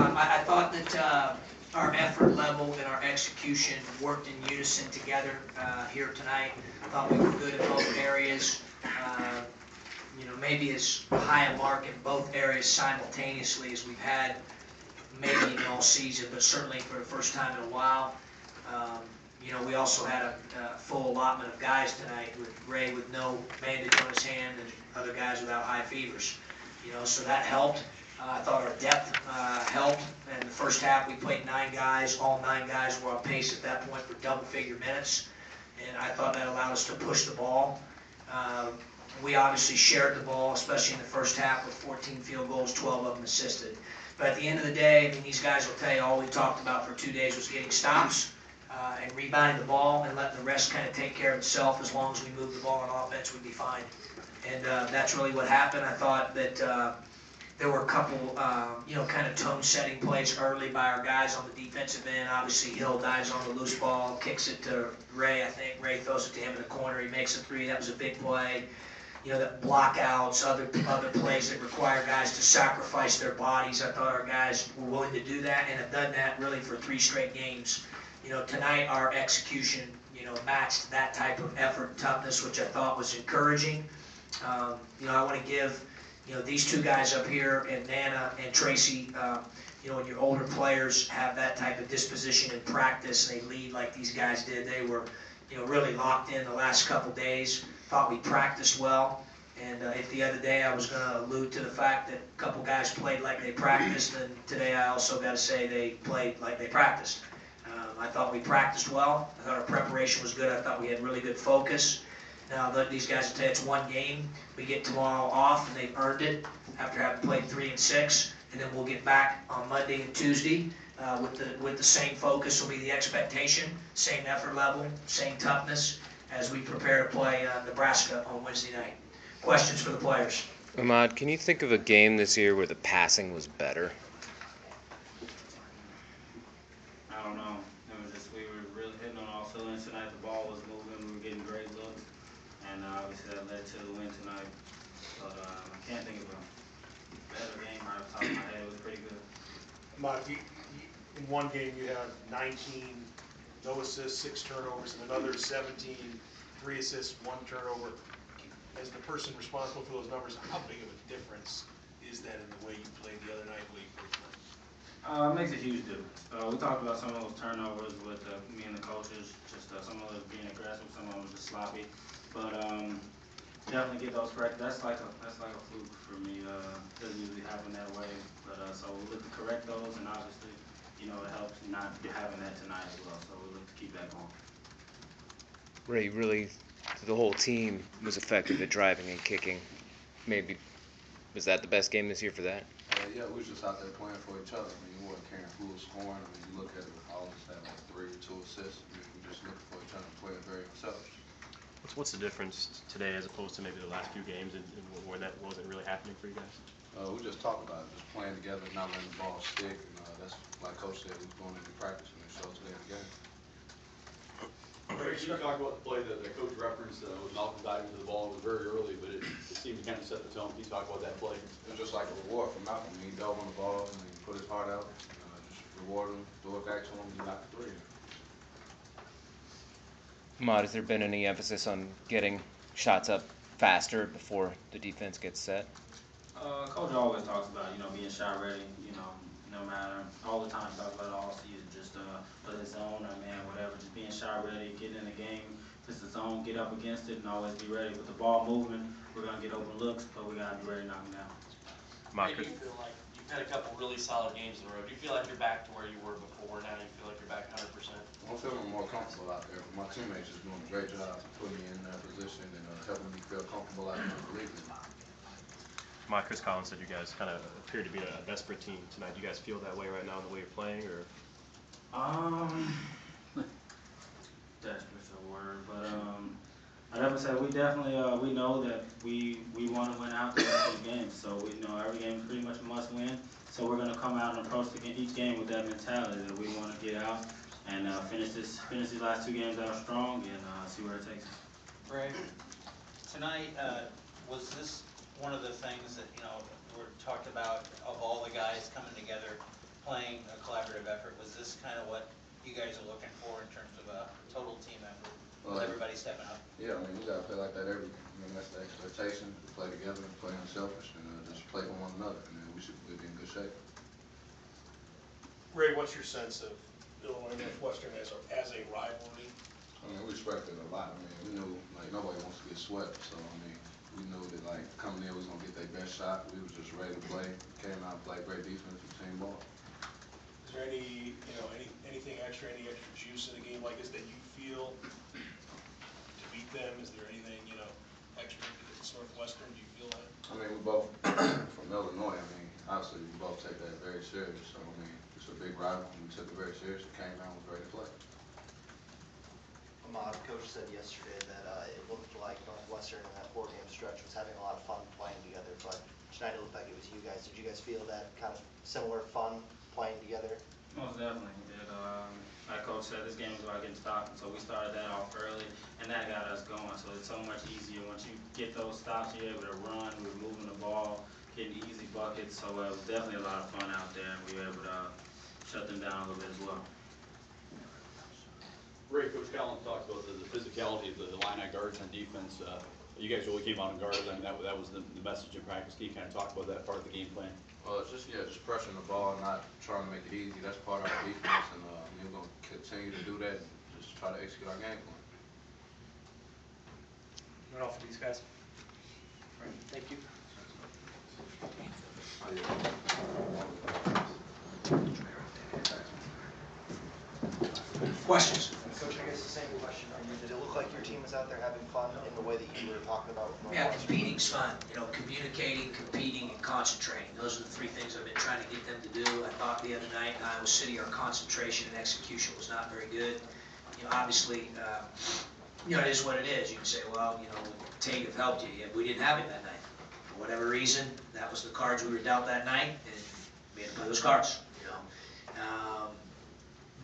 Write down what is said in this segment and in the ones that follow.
I thought that our effort level and our execution worked in unison together here tonight. I thought we were good in both areas. Maybe as high a mark in both areas simultaneously as we've had maybe in all season, but certainly for the first time in a while. We also had a full allotment of guys tonight, with Ray with no bandage on his hand and other guys without high fevers. So that helped. I thought our depth helped. In the first half, we played 9 guys. All 9 guys were on pace at that point for double-figure minutes, and I thought that allowed us to push the ball. We obviously shared the ball, especially in the first half, with 14 field goals, 12 of them assisted. But at the end of the day, these guys will tell you all we talked about for 2 days was getting stops and rebounding the ball and letting the rest kind of take care of itself. As long as we moved the ball on offense, we'd be fine. And that's really what happened. I thought that there were a couple, kind of tone-setting plays early by our guys on the defensive end. Obviously, Hill dives on the loose ball, kicks it to Ray. I think Ray throws it to him in the corner. He makes a 3. That was a big play. That blockouts, other plays that require guys to sacrifice their bodies. I thought our guys were willing to do that and have done that really for 3 straight games. Tonight our execution, matched that type of effort and toughness, which I thought was encouraging. I want to give, these 2 guys up here, and Nana and Tracy, when your older players have that type of disposition in practice and they lead like these guys did, they were, really locked in the last couple days. Thought we practiced well, and if the other day I was going to allude to the fact that a couple guys played like they practiced, and today I also got to say they played like they practiced. I thought we practiced well. I thought our preparation was good. I thought we had really good focus. Now, these guys will tell you it's one game. We get tomorrow off, and they've earned it after having played 3 and 6, and then we'll get back on Monday and Tuesday with the same focus. Will be the expectation, same effort level, same toughness as we prepare to play Nebraska on Wednesday night. Questions for the players? Ahmad, can you think of a game this year where the passing was better? I don't know. It was just we were really hitting on all cylinders tonight. The ball was moving. We were getting great looks, and obviously that led to the win tonight. But I can't think of a better game right off the top of my head. It was pretty good. Ahmad, in one game you have 19 no assists, 6 turnovers, and another 17, 3 assists, 1 turnover. As the person responsible for those numbers, how big of a difference is that in the way you played the other night, the way you played tonight? It makes a huge difference. We talked about some of those turnovers with me and the coaches, just some of those being aggressive, some of them just sloppy. But definitely get those correct. That's like a fluke for me. Doesn't usually happen that way. But so we look to correct those, and obviously, it helps not having that tonight as well. So we look to keep that going. Ray, really, the whole team was effective at driving and kicking. Maybe, was that the best game this year for that? Yeah, we was just out there playing for each other. You weren't caring who was scoring. You look at it, all of us had like 3 or 2 assists. We were just looking for each other and playing very themselves. What's the difference today as opposed to maybe the last few games and where that wasn't really happening for you guys? We just talked about it, just playing together, not letting the ball stick. And that's like Coach said, we was going into practice and it showed today in the game. Ray, you talk about the play that Coach referenced with Malcolm diving to the ball. It was very early, but it seemed to kind of set the tone. Can you talk about that play? It was just like a reward for Malcolm. He dove on the ball and he put his heart out. Just reward him, throw it back to him, and he knocked the 3 in. Ahmad, has there been any emphasis on getting shots up faster before the defense gets set? Coach always talks about, being shot ready, no matter, all the time, talks about it all season, just for the zone or man, whatever, just being shot ready, getting in the game, if it's the zone, get up against it and always be ready. With the ball moving, we're going to get open looks, but we got to be ready to knock them down. Do you feel like you've had a couple really solid games in a row? Do you feel like you're back to where you were before now? You feel like you're back 100%? I'm feeling more comfortable out there. My teammates is doing a great job putting me in that position and helping me feel comfortable out there in the league. Chris Collins said you guys kind of appear to be a desperate team tonight. Do you guys feel that way right now in the way you're playing, or? Desperate's a word, but I definitely say we definitely we know that we want to win out the rest of the games. So we know every game is pretty much a must win. So we're going to come out and approach each game with that mentality that we want to get out and finish these last 2 games out strong and see where it takes us. Ray, tonight was this one of the things that were talked about of all the guys coming together, playing a collaborative effort. Was this kind of what you guys are looking for in terms of a total team effort? Was everybody stepping up? Yeah, I mean, we gotta play like that every game. I mean, that's the expectation, to play together, play unselfish, and just play for one another, and then we'll be in good shape. Ray, what's your sense of Illinois Northwestern as a rivalry? I mean, we respected it a lot. I mean, we knew, like, nobody wants to get swept, so, I mean, we knew that, like, coming in, we was gonna get their best shot. We was just ready to play. Came out and played great defense and team ball. Is there anything extra, any extra juice in a game like this that you feel to beat them? Is there anything, extra because it's Northwestern? Do you feel that? I mean, we both from Illinois. I mean, obviously, we both take that very serious. So, I mean, it's a big rival, and we took it very serious. Came out and was ready to play. Ahmad, coach said yesterday that it looked like Northwestern in that 4-game stretch was having a lot of fun playing together, but tonight it looked like it was you guys. Did you guys feel that kind of similar fun playing together? Most definitely we did. Like Coach said, this game was about getting stopped, so we started that off early, and that got us going. So it's so much easier once you get those stops. You're able to run. We were moving the ball, getting easy buckets. So it was definitely a lot of fun out there, and we were able to shut them down a little bit as well. Ray, Coach Collins talked about the physicality of the Illini guards on defense. You guys really came out on guard. I mean, that was the message in practice. Can you kind of talk about that part of the game plan? Well, it's just pressuring the ball, not trying to make it easy. That's part of our defense, and we're gonna continue to do that. And just try to execute our game plan. What all for these guys? All right, thank you. Questions? Coach, I guess the same question. Did it look like your team was out there having fun in the way that you were talking about? Yeah, competing's fun. Communicating, competing, and concentrating. Those are the three things I've been trying to get them to do. I thought the other night in Iowa City, our concentration and execution was not very good. Obviously, it is what it is. You can say, well, Tate have helped you. Yeah, we didn't have it that night. For whatever reason, that was the cards we were dealt that night, and we had to play those cards.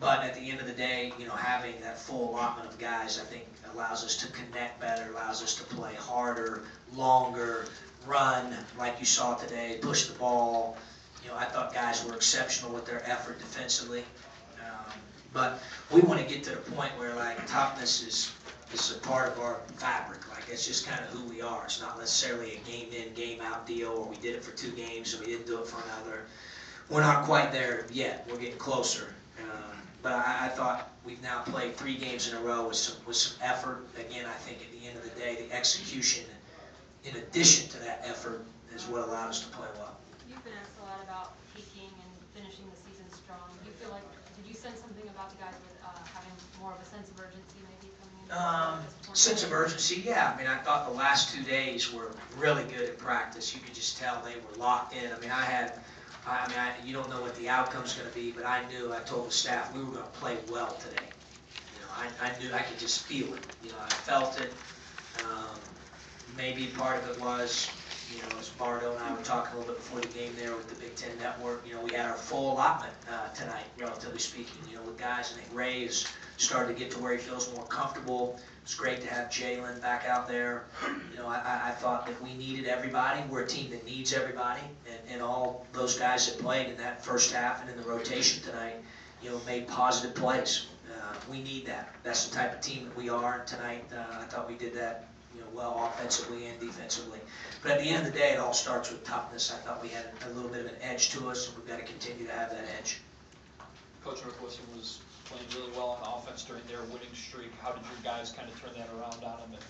But at the end of the day, having that full allotment of guys, I think allows us to connect better, allows us to play harder, longer, run like you saw today, push the ball. I thought guys were exceptional with their effort defensively. But we want to get to the point where toughness is a part of our fabric. It's just kind of who we are. It's not necessarily a game in, game out deal, or we did it for 2 games and we didn't do it for another. We're not quite there yet. We're getting closer. But I thought we've now played 3 games in a row with some effort. Again, I think at the end of the day, the execution, in addition to that effort, is what allowed us to play well. You've been asked a lot about peaking and finishing the season strong. Do you feel like, did you sense something about the guys with having more of a sense of urgency maybe coming in? Sense of urgency, yeah. I thought the last 2 days were really good at practice. You could just tell they were locked in. You don't know what the outcome's going to be, but I told the staff we were going to play well today. I knew, I could just feel it. I felt it. Maybe part of it was, as Bardo and I were talking a little bit before the game there with the Big Ten Network, we had our full allotment tonight, relatively speaking, with guys. I think Ray has started to get to where he feels more comfortable. It's great to have Jalen back out there. I thought that we needed everybody. We're a team that needs everybody, and all those guys that played in that first half and in the rotation tonight, made positive plays. We need that. That's the type of team that we are. And tonight, I thought we did that, well, offensively and defensively. But at the end of the day, it all starts with toughness. I thought we had a little bit of an edge to us, and we've got to continue to have that edge. Coach Northwestern was playing really well on offense during their winning streak. How did your guys kind of turn that around on them?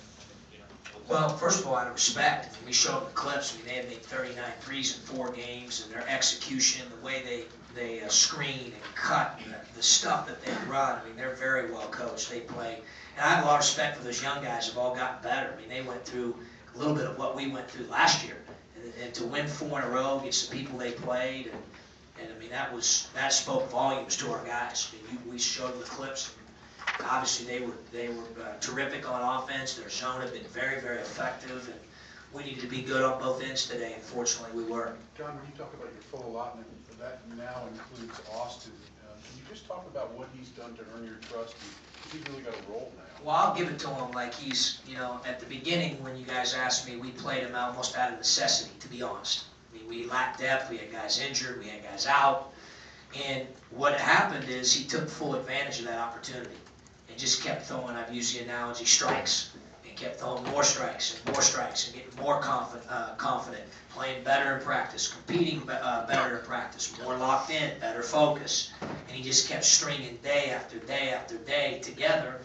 Well, first of all, out of respect, we showed them the clips. They had made 39 threes in 4 games, and their execution, the way they screen and cut, and the stuff that they run, they're very well coached. They play, and I have a lot of respect for those young guys. Have all gotten better. They went through a little bit of what we went through last year, and to win 4 in a row against the people they played, and that spoke volumes to our guys. We showed them the clips. Obviously, they were terrific on offense. Their zone had been very, very effective, and we needed to be good on both ends today. Unfortunately, we were. John, when you talk about your full allotment, that now includes Austin. Can you just talk about what he's done to earn your trust? He's really got a role now. Well, I'll give it to him like he's, at the beginning when you guys asked me, we played him almost out of necessity, to be honest. We lacked depth. We had guys injured. We had guys out. And what happened is he took full advantage of that opportunity and just kept throwing, I've used the analogy, strikes, and kept throwing more strikes and getting more confident, playing better in practice, competing better in practice, more locked in, better focus. And he just kept stringing day after day after day together.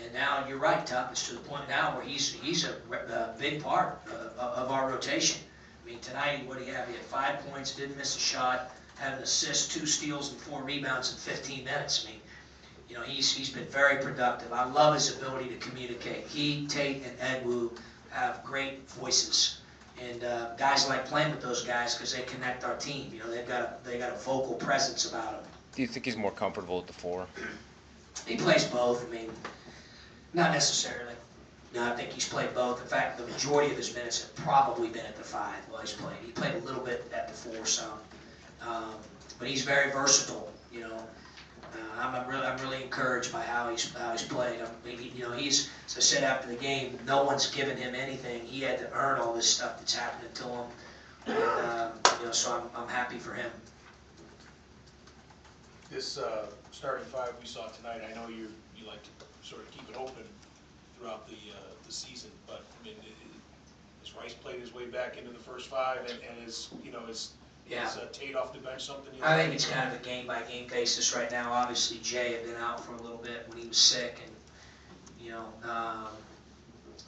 And now, you're right, Tuck, it's to the point now where he's a big part of our rotation. I mean, tonight, what did he have? He had 5 points, didn't miss a shot, had an assist, 2 steals, and 4 rebounds in 15 minutes. I mean, you know, he's been very productive. I love his ability to communicate. He, Tate, and Edwu have great voices. And guys like playing with those guys because they connect our team. You know, they got a vocal presence about them. Do you think he's more comfortable at the 4? He plays both. I mean, not necessarily. No, I think he's played both. In fact, the majority of his minutes have probably been at the 5 while he's played. He played a little bit at the 4, some. But he's very versatile, you know. I'm really encouraged by how he's played. I mean, you know, as I said after the game, no one's given him anything. He had to earn all this stuff that's happening to him, and you know, so I'm happy for him. This starting 5 we saw tonight, I know you like to sort of keep it open throughout the season, but I mean, has Rice played his way back into the first 5, and is, you know, is Tate off the bench something? I think it's kind of a game-by-game basis right now. Obviously, Jay had been out for a little bit when he was sick, and you know,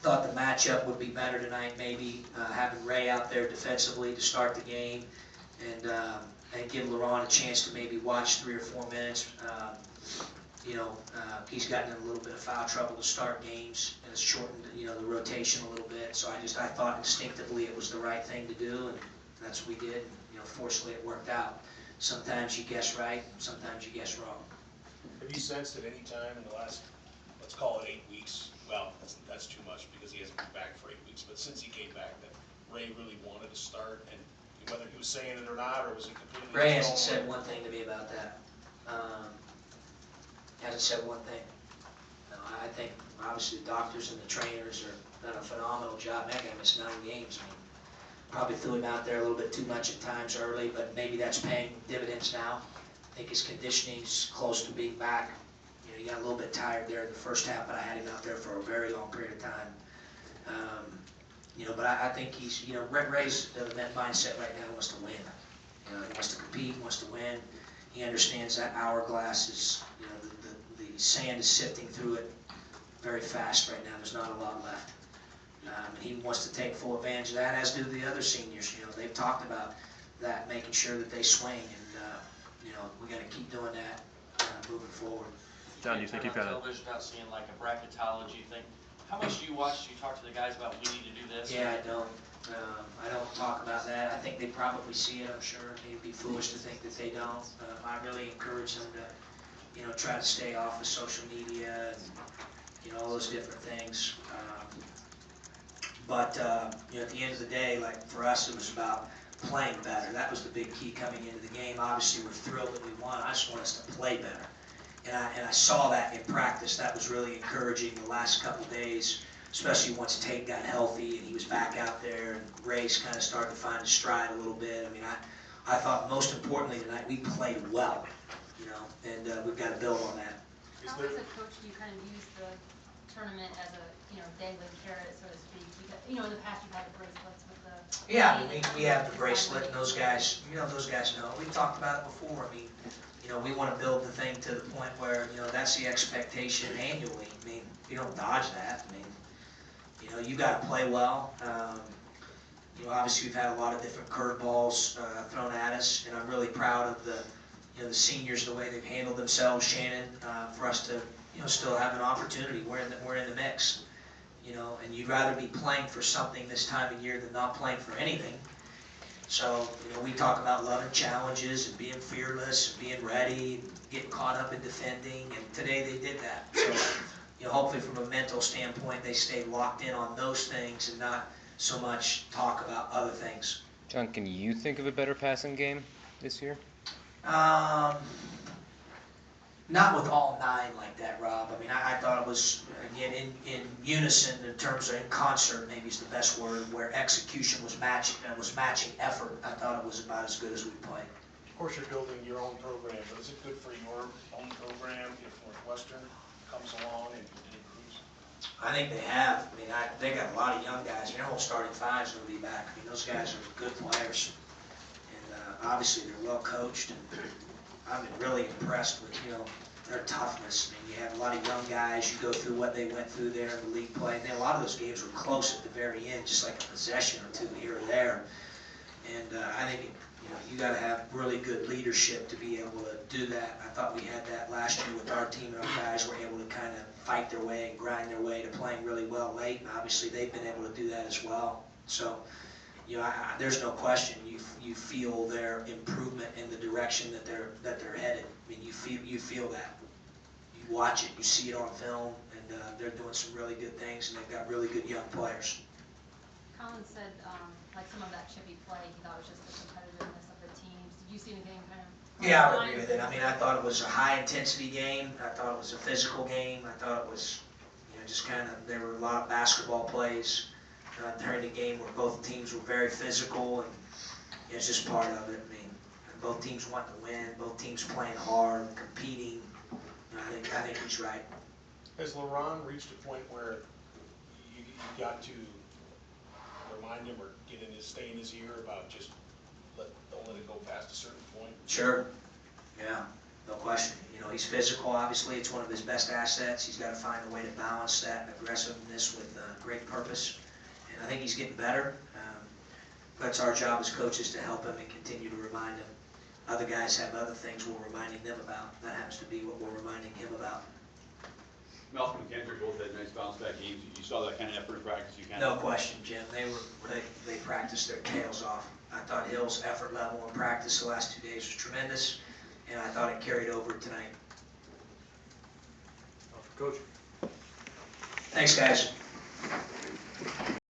thought the matchup would be better tonight. Maybe having Ray out there defensively to start the game, and give LaRon a chance to maybe watch 3 or 4 minutes. You know, he's gotten in a little bit of foul trouble to start games, and it's shortened, you know, the rotation a little bit. So I thought instinctively it was the right thing to do, and that's what we did. And, you know, fortunately it worked out. Sometimes you guess right, sometimes you guess wrong. Have you sensed at any time in the last, let's call it 8 weeks, well, that's too much because he hasn't been back for 8 weeks, but since he came back, that Ray really wanted to start, and whether he was saying it or not, or was it completely... Ray hasn't said one thing to me about that. Hasn't said one thing. No, I think obviously the doctors and the trainers are done a phenomenal job. That guy missed 9 games. I mean, probably threw him out there a little bit too much at times early, but maybe that's paying dividends now. I think his conditioning's close to being back. You know, he got a little bit tired there in the first half, but I had him out there for a very long period of time. You know, but I think he's, you know, Ray's mindset right now wants to win. You know, he wants to compete, he wants to win. He understands that hourglass is, you know, the sand is sifting through it very fast right now. There's not a lot left. And he wants to take full advantage of that, as do the other seniors. You know, they've talked about that, making sure that they swing, and, you know, we got to keep doing that moving forward. John, do you think you've got television out seeing like a bracketology thing? How much do you watch? Do you talk to the guys about we need to do this? Yeah, I don't. I don't talk about that. I think they probably see it, I'm sure. It'd be foolish to think that they don't. I really encourage them to, you know, try to stay off of social media and, you know, all those different things. But you know, at the end of the day, like for us, it was about playing better. That was the big key coming into the game. Obviously, we're thrilled that we won. I just want us to play better. And I saw that in practice. That was really encouraging the last couple days, especially once Tate got healthy and he was back out there and Ray's kind of started to find his stride a little bit. I mean, I thought most importantly tonight, we played well, you know, and we've got to build on that. How as a coach do you kind of use the tournament as a, you know, dangling carrot, so to speak? You know, in the past you've had the bracelets with the... Yeah, I mean, we have the bracelet, and those guys, you know, those guys know. We talked about it before. I mean, you know, we want to build the thing to the point where, you know, that's the expectation annually. I mean, you don't dodge that. I mean, you know, you got to play well. You know, obviously we've had a lot of different curveballs thrown at us, and I'm really proud of the, you know, the seniors, the way they've handled themselves, Shannon, for us to, you know, still have an opportunity. We're in the mix, you know, and you'd rather be playing for something this time of year than not playing for anything. So, you know, we talk about loving challenges and being fearless and being ready and getting caught up in defending, and today they did that. So, you know, hopefully from a mental standpoint, they stayed locked in on those things and not so much talk about other things. John, can you think of a better passing game this year? Not with all 9 like that, Rob. I mean, I thought it was, again, in unison in terms of in concert, maybe is the best word, where execution was matching effort. I thought it was about as good as we played. Of course, you're building your own program program if Northwestern comes along and improves? I think they have. I mean, they got a lot of young guys. Their whole starting five's going to be back. I mean, those guys are good players. And obviously, they're well coached. And I've been really impressed with, their toughness. I mean, you have a lot of young guys. You go through what they went through there in the league play. And then a lot of those games were close at the very end, just like a possession or two here or there. And I think, you got to have really good leadership to be able to do that. I thought we had that last year with our team, and our guys were able to kind of fight their way and grind their way to playing really well late, and obviously they've been able to do that as well. So, there's no question you feel their improvement in the direction that they're headed. I mean, you feel that. You watch it, you see it on film, and they're doing some really good things, and they've got really good young players. Colin said, like some of that chippy play, he thought was just the competitiveness of the teams. Did you see anything kind of? Yeah, I would agree with it. I mean, I thought it was a high-intensity game. I thought it was a physical game. I thought it was, just kind of, there were a lot of basketball plays during the game where both teams were very physical, and it's just part of it. I mean, both teams want to win. Both teams playing hard, competing. I think he's right. Has LaRon reached a point where you got to remind him or stay in his ear about just don't let it go past a certain point? Sure. Yeah, no question. He's physical, obviously. It's one of his best assets. He's got to find a way to balance that aggressiveness with great purpose. And I think he's getting better. That's our job as coaches, to help him and continue to remind him. Other guys have other things we're reminding them about. That happens to be what we're reminding him about. Malcolm and Kendrick both had nice bounce back games. You saw that kind of effort in practice. No question, Jim. They practiced their tails off. I thought Hill's effort level in practice the last 2 days was tremendous, and I thought it carried over tonight. Coach. Thanks, guys.